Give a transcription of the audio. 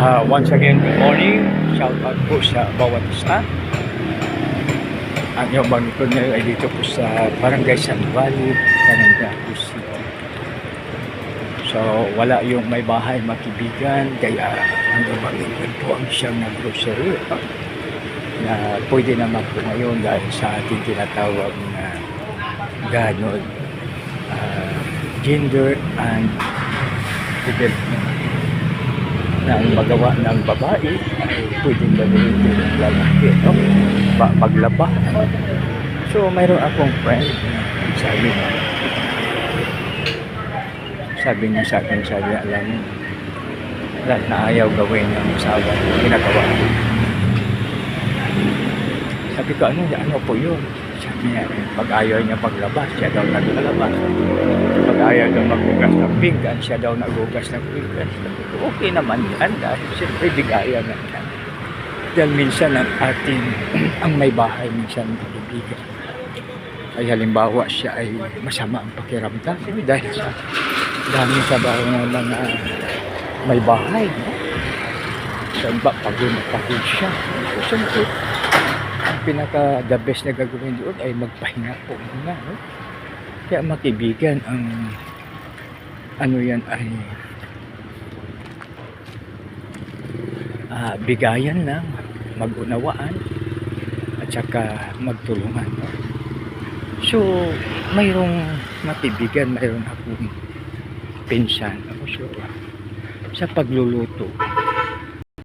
Once again, good morning. Shout out po sa bawat isa. Ang iyong maglingkod ngayon ay dito po sa Barangay San Valley, Paranaque City. So, wala yung may bahay makibigan, kaya ang iyong maglingkod po ang siyang na grocery na pwede naman po ngayon dahil sa ating tinatawag na ganod, gender and development. Na ang magawa ng babae ay pwedeng gawin din ng lalaki, no? Maglaba. So, mayroon akong friend na sabi niya sa akin, alam mo, lahat na ayaw gawin ng asawa, ginagawa. Sabi ko, ano po yun? Sabi niya, pag ayaw niya paglabas, siya daw naglalabas. Pag ayaw daw maghugas ng pinggan, siya daw naghugas ng pinggan. Sabi ko, okay naman yan, dahil siyempre bigaya na yan. Dahil minsan ang ating, ang may bahay minsan mabibigan. Ay halimbawa siya ay masama ang pakiramdam dahil sa dami sa bahay ng mga may bahay, no? Saan ba pagod siya? So, siyempre, ang pinaka the best na gagawin doon ay magpahinga po muna, no? Kaya makibigan, ang ano yan ay bigayan lang, mag-unawaan at saka magtulungan, no? So mayroong makibigan, mayroon akong pinsan, no? So sa pagluluto